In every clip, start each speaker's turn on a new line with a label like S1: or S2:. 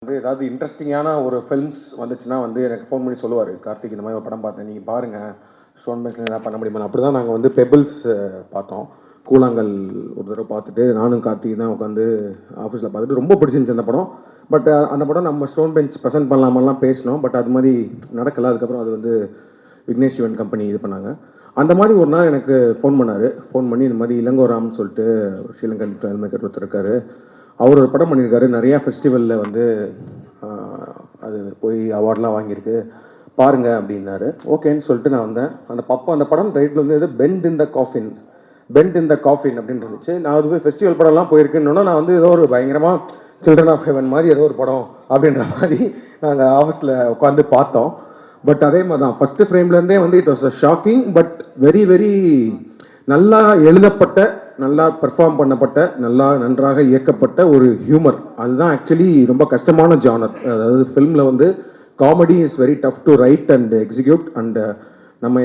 S1: வந்து ஏதாவது இன்ட்ரெஸ்டிங்கான ஒரு ஃபில்ம்ஸ் வந்துச்சுன்னா வந்து எனக்கு ஃபோன் பண்ணி சொல்லுவார், கார்த்திக் இந்த மாதிரி ஒரு படம் பார்த்தேன், நீங்கள் பாருங்கள், ஸ்டோன் பெஞ்சில் எதாவது பண்ண முடியுமா. அப்படி தான் நாங்கள் வந்து பெபிள்ஸ் பார்த்தோம். கூழாங்கல் ஒரு தடவை பார்த்துட்டு நானும் கார்த்திக் தான் உட்காந்து ஆஃபீஸில் பார்த்துட்டு ரொம்ப பிடிச்சிருந்துச்சு அந்த படம். பட் அந்த படம் நம்ம ஸ்டோன் பெஞ்ச் ப்ரெசென்ட் பண்ணலாமெல்லாம் பேசினோம். பட் அது மாதிரி நடக்கலை. அதுக்கப்புறம் அது வந்து விக்னேஷ் சிவன் கம்பெனி இது பண்ணாங்க. அந்த மாதிரி ஒரு நாள் எனக்கு ஃபோன் பண்ணார். ஃபோன் பண்ணி இந்த மாதிரி இளங்கோராம்னு சொல்லிட்டு ஸ்ரீலங்கன் ஃபில்ம் மேக்கர் ஒருத்தர் இருக்கார். அவர் ஒரு படம் பண்ணியிருக்காரு, நிறையா ஃபெஸ்டிவலில் வந்து அது போய் அவார்ட்லாம் வாங்கியிருக்கு, பாருங்க அப்படின்னாரு. ஓகேன்னு சொல்லிட்டு நான் வந்தேன். அந்த படம் டைட்டில் வந்து பெண்ட் இன் த காஃபின் அப்படின்னு இருந்துச்சு. நான் அது போய் ஃபெஸ்டிவல் படம்லாம் போயிருக்குன்னு நான் வந்து ஏதோ ஒரு பயங்கரமாக சில்ட்ரன் ஆஃப் ஹெவன் மாதிரி ஏதோ ஒரு படம் அப்படின்ற மாதிரி நாங்கள் ஆஃபீஸில் உட்காந்து பார்த்தோம். பட் அதே மாதிரி தான் ஃபஸ்ட்டு ஃப்ரேம்லேருந்தே வந்து it was a shocking but very very நல்லா எழுதப்பட்ட, நல்லா பெர்ஃபார்ம் பண்ணப்பட்ட, நன்றாக இயக்கப்பட்ட ஒரு ஹியூமர். அதுதான் ஆக்சுவலி ரொம்ப கஷ்டமான ஜானர். அதாவது ஃபில்மில் வந்து comedy is very tough to right and execute. And நம்ம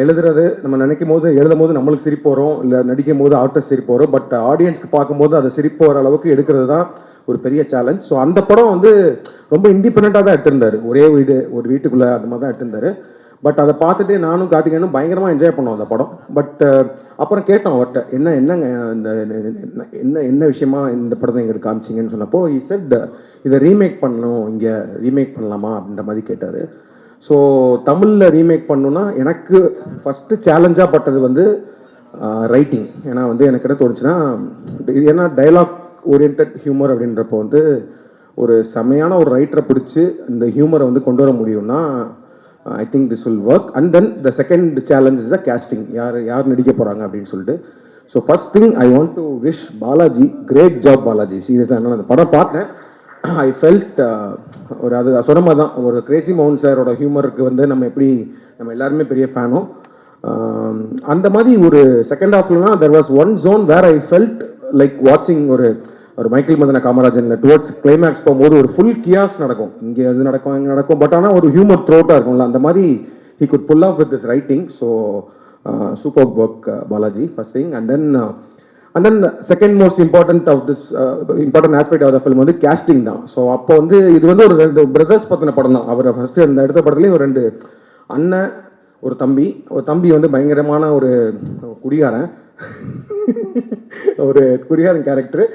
S1: நம்ம நினைக்கும் போது எழுதும் போது நம்மளுக்கு சிரிப்பு வரும், இல்லை நடிக்கும் போது ஆர்டிஸ்ட் சிரிப்பு வரும். பட் ஆடியன்ஸ்க்கு பார்க்கும்போது அதை சிரிப்பு வர அளவுக்கு எடுக்கிறது தான் ஒரு பெரிய சேலஞ்ச். ஸோ அந்த படம் வந்து ரொம்ப இண்டிபெண்ட்டாக தான் எடுத்திருந்தாரு. ஒரு வீட்டுக்குள்ளே அந்த மாதிரி தான் எடுத்திருந்தாரு. பட் அதை பார்த்துட்டு நானும் கார்த்திகேயனும் பயங்கரமாக என்ஜாய் பண்ணோம் அந்த படம். பட் அப்புறம் கேட்டோம் அவர்கிட்ட, என்னங்க என்ன விஷயமா இந்த படத்தை எங்களுக்கு காமிச்சிங்கன்னு சொன்னப்போ he said இதை ரீமேக் பண்ணணும், இங்கே ரீமேக் பண்ணலாமா அப்படின்ற மாதிரி கேட்டார். ஸோ தமிழில் ரீமேக் பண்ணணுன்னா எனக்கு ஃபஸ்ட்டு சேலஞ்சாக பட்டது வந்து ரைட்டிங். ஏன்னா வந்து எனக்கு என்ன தோணுச்சுன்னா, ஏன்னா டைலாக் ஓரியன்ட் ஹியூமர் அப்படின்றப்போ வந்து ஒரு செமையான ஒரு ரைட்டரை பிடிச்சி இந்த ஹியூமரை வந்து கொண்டு வர முடியும்னா I think this will work. And then the second challenge is the casting. யார் நடிக்க போகிறாங்க அப்படின்னு சொல்லிட்டு. So first thing I want to wish Balaji, great job Balaji. சீரியஸாக நான் அந்த படம் பார்த்தேன். ஐ ஃபெல்ட் அது சொன்ன மாதிரி தான், ஒரு கிரேசி மோகன் சாரோட ஹியூமருக்கு வந்து நம்ம எல்லாருமே பெரிய ஃபேனும். அந்த மாதிரி ஒரு செகண்ட் ஹாஃப்லாம் there was one zone where I felt like வாட்சிங் ஒரு மைக்கேல் மதன காமராஜன் டுவர்ட்ஸ் கிளைமேக்ஸ் போகும்போது ஒரு ஃபுல் கியாஸ் நடக்கும், இங்கே எது நடக்கும் இங்கே நடக்கும். பட் ஆனால் ஒரு ஹியூமர் த்ரோட்டாக இருக்கும்ல, அந்த மாதிரி he could pull off with this writing. So super work Balaji, first thing. And then second most important aspect of the film வந்து கேஸ்டிங் தான். ஸோ அப்போ வந்து இது வந்து ஒரு 2 பிரதர்ஸ் பற்றின படம் தான். அவர் ஃபர்ஸ்ட் அந்த எடுத்த படத்துலேயும் ஒரு 2 அண்ணன், ஒரு தம்பி வந்து பயங்கரமான ஒரு குடிகாரன் கேரக்டர்.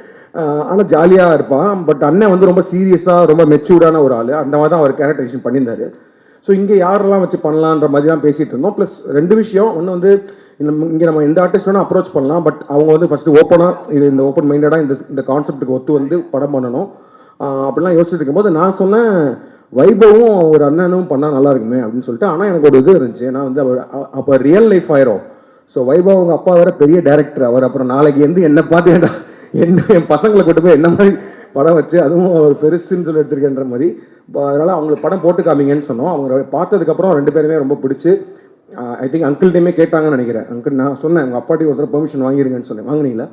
S1: ஆனால் ஜாலியாக இருப்பான். பட் அண்ணன் வந்து ரொம்ப சீரியஸாக ரொம்ப மெச்சூர்டான ஒரு ஆள். அந்த மாதிரி தான் அவர் கேரக்டரைசேஷன் பண்ணியிருந்தாரு. ஸோ இங்கே யாரெல்லாம் வச்சு பண்ணலான்ற மாதிரி தான் பேசிகிட்டு இருந்தோம். ப்ளஸ் 2 விஷயம். ஒன்று வந்து இங்கே நம்ம எந்த ஆர்டிஸ்ட் வேணால் அப்ரோச் பண்ணலாம். பட் அவங்க வந்து ஃபஸ்ட்டு ஓப்பனாக இந்த ஓப்பன் மைண்டடாக இந்த கான்செப்ட்டுக்கு ஒத்து வந்து படம் பண்ணணும் அப்படிலாம் யோசிச்சுட்டு இருக்கும்போது நான் சொன்னேன், வைபவும் ஒரு அண்ணனும் பண்ணால் நல்லா இருக்குமே அப்படின்னு சொல்லிட்டு. ஆனால் எனக்கு ஒரு இது இருந்துச்சு, ஏன்னா வந்து அவர் அப்போ ரியல் லைஃப் ஆயிரும். ஸோ வைபவ் அவங்க அப்பா வேற பெரிய டைரக்டர். அவர் அப்புறம் நாளைக்கு வந்து என்ன பார்த்து என் பசங்களை கொண்டு போய் என்ன மாதிரி படம் வச்சு, அதுவும் ஒரு பெருசுன்னு சொல்லி எடுத்திருக்கேன்ற மாதிரி. அதனால் அவங்களுக்கு படம் போட்டு காமிங்கன்னு சொன்னோம். அவங்க பார்த்ததுக்கப்புறம் 2 பேருமே ரொம்ப பிடிச்சி ஐ திங்க் அங்கிள்கிட்டையுமே கேட்டாங்கன்னு நினைக்கிறேன். அங்கிள் நான் சொன்னேன் உங்கள் அப்பாட்டி ஒருத்தர் பெர்மிஷன் வாங்கிருங்கன்னு சொன்னேன். வாங்கினீங்களா?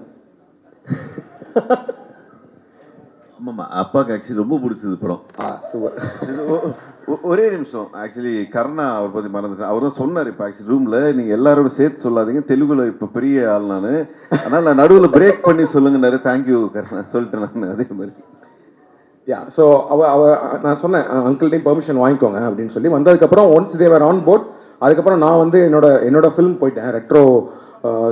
S2: ஆமாம்மா, அப்பாவுக்கு ஆக்சுவலி ரொம்ப பிடிச்சது படம்.
S1: சூப்பர்.
S2: ஒரே நிமிஷம், ஆக்சுவலி கருணா அவர் பற்றி மறந்துட்டேன். அவரும் சொன்னார் இப்போ ஆக்சுவலி ரூமில், நீங்கள் எல்லாரோட சேர்த்து சொல்லாதீங்க, தெலுங்குல இப்போ பெரிய ஆள் நான், அதனால் நான் நடுவில் பிரேக் பண்ணி சொல்லுங்கன்னாரு. தேங்க்யூ கருணா சொல்லிட்டேன் நான். அதே மாதிரி
S1: ஸோ நான் சொன்னேன் அங்கிள்டையும் பெர்மிஷன் வாங்கிக்கோங்க அப்படின்னு சொல்லி. வந்ததுக்கப்புறம் ஒன்ஸ் தேவர் ஆன் போர்ட், அதுக்கப்புறம் நான் வந்து என்னோட ஃபிலிம் போயிட்டேன், ரெட்ரோ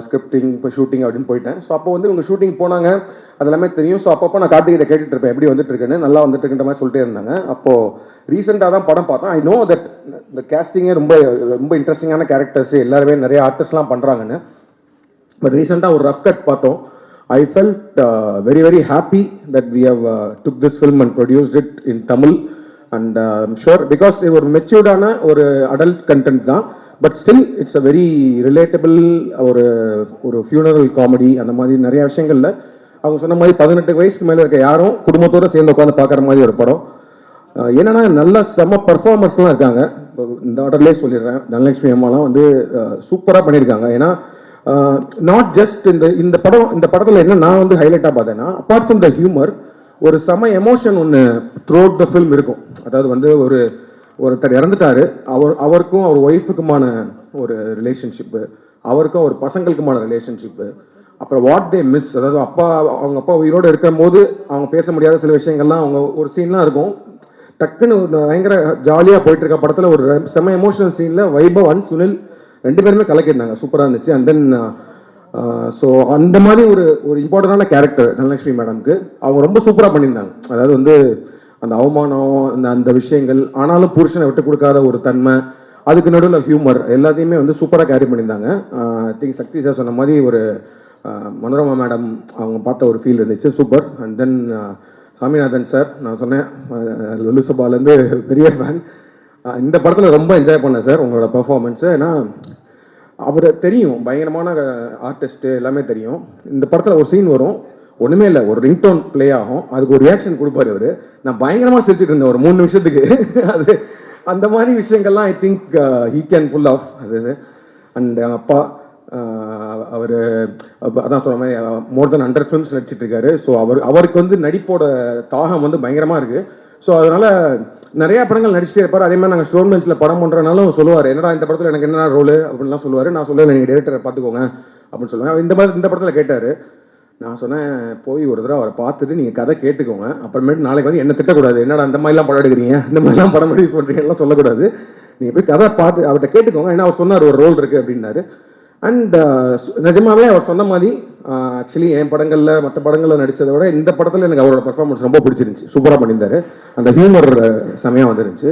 S1: ஸ்கிரிப்டிங் இப்போ ஷூட்டிங் அப்படின்னு போயிட்டேன். ஸோ அப்போ வந்து உங்கள் ஷூட்டிங் போனாங்க, அது எல்லாமே தெரியும். ஸோ அப்பப்போ நான் கார்த்திகிட்ட கேட்டுட்டு இருப்பேன், எப்படி வந்துட்டு இருக்குன்னு, நல்லா வந்துட்டு இருக்குன்ற மாதிரி சொல்லிட்டே இருந்தாங்க. அப்போது ரீசெண்டாக தான் படம் பார்த்தோம். ஐ நோ தட் இந்த கேஸ்டிங்கே ரொம்ப இன்ட்ரெஸ்டிங்கான கேரக்டர்ஸ் எல்லாருமே நிறைய ஆர்டிஸ்ட்லாம் பண்ணுறாங்கன்னு. பட் ரீசெண்டாக ஒரு ரஃப் கட் பார்த்தோம். I felt very very happy that we have took this film and produced it in Tamil. And I'm sure because இது ஒரு மெச்சூர்டான ஒரு அடல்ட் கண்டென்ட் தான். But still it's a very relatable ஒரு ஃபியூனரல் காமெடி. அந்த மாதிரி நிறைய விஷயங்கள்ல அவங்க சொன்ன மாதிரி 18 வயசுக்கு மேலே இருக்க யாரும் குடும்பத்தோடு சேர்ந்து உட்காந்து பார்க்குற மாதிரி ஒரு படம். என்னன்னா நல்ல செம்ம பர்ஃபார்மர்ஸ்லாம் இருக்காங்க. இந்த ஆர்டர்லேயே சொல்லிடுறேன், தனலட்சுமி அம்மாலாம் வந்து சூப்பராக பண்ணியிருக்காங்க. ஏன்னா நாட் ஜஸ்ட் இந்த படத்தில் என்ன நான் வந்து ஹைலைட்டாக பார்த்தேன்னா, அப்பார்ட் ஃப்ரம் த ஹியூமர் ஒரு செம எமோஷன் ஒன்று த்ரூ அவுட் த ஃபில்ம் இருக்கும். அதாவது வந்து ஒருத்தர் இறந்துட்டாரு, அவருக்கும் அவர் ஒய்ஃபுக்குமான ஒரு ரிலேஷன்ஷிப்பு, அவருக்கும் அவர் பசங்களுக்குமான ரிலேஷன்ஷிப்பு, அப்புறம் வாட் தே மிஸ், அதாவது அவங்க அப்பா உயிரோடு இருக்கும் போது அவங்க பேச முடியாத சில விஷயங்கள்லாம் அவங்க ஒரு சீன்லாம் இருக்கும். டக்குன்னு ஒரு பயங்கர ஜாலியாக போயிட்டு இருக்க படத்தில் ஒரு செம்ம எமோஷனல் சீனில் வைபவ் அண்ட் சுனில் 2 பேருமே கலக்கியிருந்தாங்க, சூப்பராக இருந்துச்சு. அண்ட் தென் ஸோ அந்த மாதிரி ஒரு இம்பார்ட்டண்டான கேரக்டர் தனலட்சுமி மேடம்க்கு அவங்க ரொம்ப சூப்பராக பண்ணியிருந்தாங்க. அதாவது வந்து அந்த அவமானம், அந்த விஷயங்கள், ஆனாலும் புருஷனை விட்டு கொடுக்காத ஒரு தன்மை, அதுக்கு நடுவில் ஹியூமர், எல்லாத்தையுமே வந்து சூப்பராக கேரி பண்ணியிருந்தாங்க. ஐ திங்க் சக்தி சார் சொன்ன மாதிரி ஒரு மனோரமா மேடம் அவங்க பார்த்த ஒரு ஃபீல் இருந்துச்சு, super. And then Saminathan sir, நான் சொன்னேன் லுலு சபாலேருந்து பெரிய ஃபேன். இந்த படத்தில் ரொம்ப என்ஜாய் பண்ணேன் சார் உங்களோட பெர்ஃபார்மன்ஸு. ஏன்னா அவரை தெரியும், பயங்கரமான ஆர்டிஸ்ட்டு, எல்லாமே தெரியும். இந்த படத்தில் ஒரு சீன் வரும், ஒன்றுமே இல்லை, ஒரு ரிங்டோன் ப்ளே ஆகும், அதுக்கு ஒரு ரியாக்ஷன் கொடுப்பாரு அவர். நான் பயங்கரமாக சிரிச்சுட்டு இருந்தேன் ஒரு 3 நிமிஷத்துக்கு. அது அந்த மாதிரி விஷயங்கள்லாம் I think he can pull off அது. அண்ட் அப்பா அவர் அதான் சொல்ற மாதிரி மோர் தென் 100 ஃபிலிம்ஸ் நடிச்சிட்டு இருக்காரு. ஸோ அவருக்கு வந்து நடிப்போட தாகம் வந்து பயங்கரமாக இருக்குது. ஸோ அதனால நிறைய படங்கள் நடிச்சிட்டே இருப்பார். அதே மாதிரி நாங்கள் ஸ்டோன் பெஞ்சில் படம் பண்ணுறனாலும் சொல்லுவார், என்னடா இந்த படத்தில் எனக்கு என்ன ரோல் அப்படின்லாம் சொல்லுவார். நான் சொல்லுவேன், நீங்கள் டேரக்டரை பார்த்துக்கோங்க அப்படின்னு சொல்லுவேன். இந்த படத்தில் கேட்டார். நான் சொன்னேன், போய் ஒரு தடவை அவரை பார்த்துட்டு நீங்கள் கதை கேட்டுக்கோங்க, அப்புறமேட்டு நாளைக்கு வந்து என்ன திட்டக்கூடாது, என்னடா அந்த மாதிரிலாம் படம் எடுக்கிறீங்க, இந்த மாதிரிலாம் படம் ரிலீஸ் பண்ணுறீங்கலாம் சொல்லக்கூடாது, நீங்கள் போய் கதை பார்த்து அவர்கிட்ட கேட்டுக்கோங்க. ஏன்னா அவர் சொன்னார் ஒரு ரோல் இருக்குது அப்படின்னாரு. அண்ட் நிஜமாவே அவர் சொன்ன மாதிரி ஆக்சுவலி என் படங்களில் மற்ற படங்களில் நடித்ததை விட இந்த படத்தில் எனக்கு அவரோட பர்ஃபார்மன்ஸ் ரொம்ப பிடிச்சிருந்துச்சு, சூப்பராக பண்ணியிருந்தாரு. அந்த ஹியூமர் செமையாக வந்துருந்துச்சு.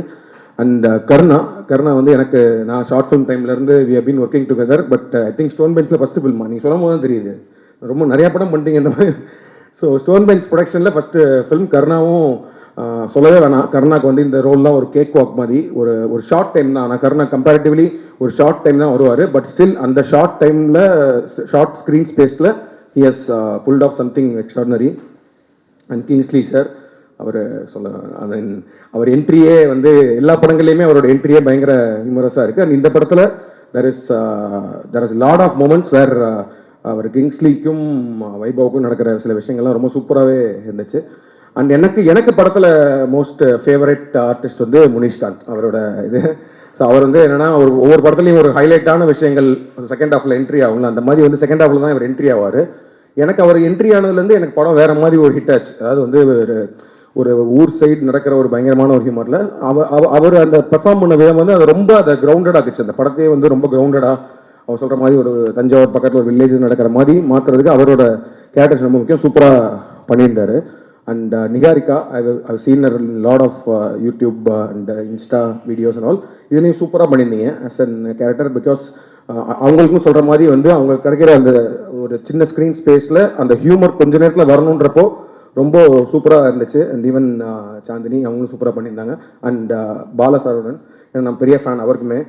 S1: அண்ட் கருணா வந்து எனக்கு, நான் ஷார்ட் ஃபிலிம் டைம்லேருந்து we have been working together. But I think Stone பெஞ்சில் ஃபஸ்ட்டு ஃபில்மா, நீங்கள் சொல்லும் போது தான் தெரியுது ரொம்ப நிறையா படம் பண்ணிட்டீங்கன்ற மாதிரி. ஸோ ஸ்டோன் பெஞ்ச் ப்ரொடக்ஷனில் ஃபஸ்ட்டு ஃபிலிம் கருணாவும் சொல்லவே வேணாம். கருணாக்கு வந்து இந்த ரோல்லாம் ஒரு கேக் வாக் மாதிரி ஒரு ஷார்ட் டைம் தான். ஆனால் கருணா கம்பேரிட்டிவ்லி ஒரு ஷார்ட் டைம் தான் வருவார். பட் ஸ்டில் அந்த ஷார்ட் டைமில், ஷார்ட் ஸ்க்ரீன் ஸ்பேஸில் he has pulled off something extraordinary. And Kingsley sir, அவர் என்ட்ரியே வந்து எல்லா படங்கள்லையுமே அவரோட என்ட்ரியே பயங்கர ஹியூமரஸாக இருக்குது. அண்ட் இந்த படத்தில் there is lot of moments where அவர் கிங்ஸ்லிக்கும் வைபவுக்கும் நடக்கிற சில விஷயங்கள்லாம் ரொம்ப சூப்பராகவே இருந்துச்சு. அண்ட் எனக்கு படத்தில் மோஸ்ட் ஃபேவரட் ஆர்டிஸ்ட் வந்து முனிஷ்காந்த், அவரோட இது. ஸோ அவர் வந்து என்னன்னா ஒவ்வொரு படத்துலையும் ஒரு ஹைலைட்டான விஷயங்கள் செகண்ட் ஹாஃபில் என்ட்ரி ஆகுங்களா, அந்த மாதிரி வந்து செகண்ட் ஹாஃபில் தான் இவர் என்ட்ரி ஆவார். எனக்கு அவர் என்ட்ரி ஆனதுலேருந்து எனக்கு படம் வேற மாதிரி ஒரு ஹிட் ஆச்சு. அதாவது வந்து ஒரு ஊர் சைடு நடக்கிற ஒரு பயங்கரமான ஒரு ஹியூமரில் அவர் அந்த பெர்ஃபார்ம் பண்ண விதம் வந்து அதை ரொம்ப அதை கிரவுண்டடாக ஆக்குச்சு. அந்த படத்தையே வந்து ரொம்ப கிரவுண்டடாக, அவர் சொல்கிற மாதிரி ஒரு தஞ்சாவூர் பக்கத்தில் ஒரு வில்லேஜ் நடக்கிற மாதிரி மாற்றுறதுக்கு அவரோட கேரக்டர்ஸ் ரொம்ப முக்கியம், சூப்பராக பண்ணியிருந்தாரு. And Niharika, I seen lot of YouTube and Insta videos and all. இதுலேயும் சூப்பராக பண்ணியிருந்தீங்க ஆஸ் அன் கேரக்டர். பிகாஸ் அவங்களுக்கும் சொல்கிற மாதிரி வந்து அவங்க கிடைக்கிற அந்த ஒரு சின்ன ஸ்க்ரீன் ஸ்பேஸில் அந்த ஹியூமர் கொஞ்ச நேரத்தில் வரணுன்றப்போ ரொம்ப சூப்பராக இருந்துச்சு. அண்ட் ஈவன் சாந்தினி அவங்களும் சூப்பராக பண்ணியிருந்தாங்க. அண்ட் பாலசாருடன் நான் பெரிய ஃபேன், அவருக்குமே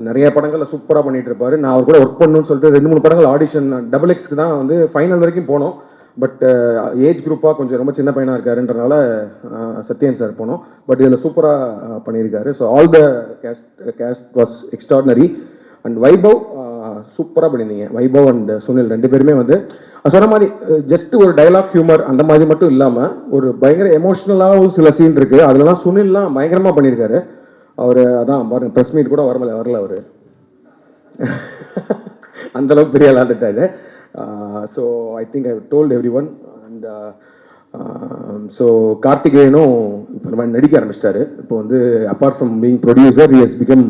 S1: நிறைய படங்களில் சூப்பராக பண்ணிட்டு இருப்பாரு. நான் அவர் கூட ஒர்க் பண்ணணும்னு சொல்லிட்டு 2-3 படங்கள் ஆடிஷன் XXXக்கு தான் வந்து ஃபைனல் வரைக்கும் போனோம். பட் ஏஜ் குரூப்பாக கொஞ்சம் ரொம்ப சின்ன பையனாக இருக்காருன்றனால சத்யன் சார் போனோம். பட் இதில் சூப்பராக பண்ணியிருக்காரு. So all the cast was extraordinary. And Vaibhav சூப்பராக பண்ணியிருந்தீங்க. வைபவ் அண்ட் சுனில் 2 பேருமே வந்து சொன்ன மாதிரி ஜஸ்ட் ஒரு டைலாக் ஹியூமர் அந்த மாதிரி மட்டும் இல்லாமல் ஒரு பயங்கர எமோஷ்னலாகவும் சில சீன் இருக்குது. அதுலலாம் சுனில்லாம் பயங்கரமாக பண்ணியிருக்காரு. அவர் அதான் பாருங்க, ப்ரெஸ் மீட் கூட வரல அவர் அந்தளவுக்கு பெரிய விளாண்டுட்டாரு. So I think I told everyone. And so கார்த்திகேயனும் இப்போ நம்ம நடிக்க ஆரம்பிச்சிட்டாரு. இப்போ வந்து apart from being producer, he has become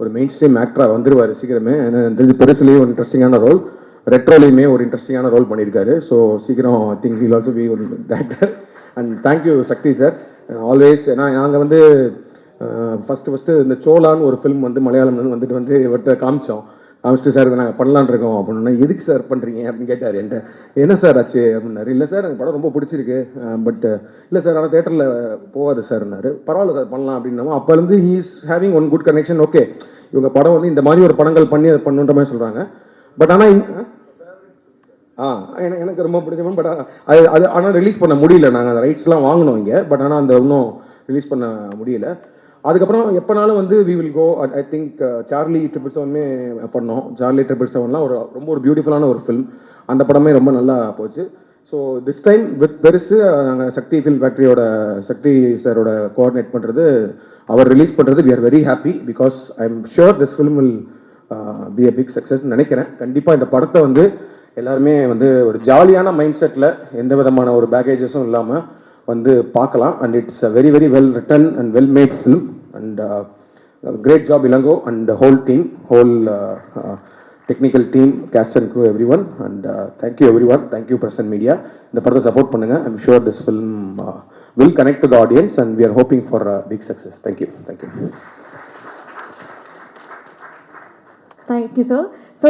S1: ஒரு மெயின் ஸ்ட்ரீம் ஆக்டராக வந்துருவார் சீக்கிரமே. தெரிஞ்சு பெருசுலேயும் ஒரு இன்ட்ரெஸ்டிங்கான ரோல், ரெட்ரோலையுமே ஒரு இன்ட்ரெஸ்டிங்கான ரோல் பண்ணியிருக்காரு. ஸோ சீக்கிரம் I think he'll also be ஒரு director. And thank you Sakthi sir always. ஏன்னா நாங்கள் வந்து ஃபஸ்ட்டு இந்த சோலான்னு ஒரு ஃபிலிம் வந்து மலையாளம்லேருந்து வந்துட்டு இவர்கிட்ட காமிச்சிட்டு சார் இதை நாங்கள் பண்ணலான் இருக்கோம் அப்படின்னா, எதுக்கு சார் பண்ணுறீங்க அப்படின்னு கேட்டார் என்கிட்ட. என்ன சார் ஆச்சு அப்படின்னாரு. இல்லை சார் எனக்கு படம் ரொம்ப பிடிச்சிருக்கு, பட் இல்லை சார் ஆனால் தேட்டரில் போகாது சார்னாரு. பரவாயில்ல சார் பண்ணலாம் அப்படின்னா, அப்போலேருந்து he is having one good connection. Okay, இவங்க படம் வந்து இந்த மாதிரி ஒரு படங்கள் பண்ணி அதை பண்ணுன்ற மாதிரி சொல்கிறாங்க. பட் ஆனால் எனக்கு ரொம்ப பிடிச்ச, பட் அது ஆனால் ரிலீஸ் பண்ண முடியல. நாங்கள் அந்த ரைட்ஸ்லாம் வாங்கினோம் இங்கே, பட் ஆனால் அந்த இன்னும் ரிலீஸ் பண்ண முடியல. அதுக்கப்புறம் எப்போனாலும் வந்து we will go. I think Charlie 777 பண்ணோம். சார்லி 777 ரொம்ப ஒரு பியூட்டிஃபுல்லான ஒரு ஃபிலிம். அந்த படமே ரொம்ப நல்லா போச்சு. ஸோ திஸ் டைம் வித் பெருசு நாங்கள் சக்தி ஃபில்ம் ஃபேக்ட்ரியோட சக்தி சாரோட கோஆர்டினேட் பண்ணுறது, அவர் ரிலீஸ் பண்ணுறது we are very happy. Because I am sure this film will be a big success நினைக்கிறேன். கண்டிப்பாக இந்த படத்தை வந்து எல்லாருமே வந்து ஒரு ஜாலியான மைண்ட் செட்டில், எந்த விதமான ஒரு பேக்கேஜஸும் இல்லாமல் வந்து பார்க்கலாம். And it's a very very well written and well made film. And great job Elango and whole team, whole technical team, cast and crew, everyone. And thank you everyone, thank you Present Media. இந்த படத்தை support பண்ணுங்கள். I'm sure this film will connect to the audience and we are hoping for a big success. Thank you. Thank you.
S3: Thank you, sir. So,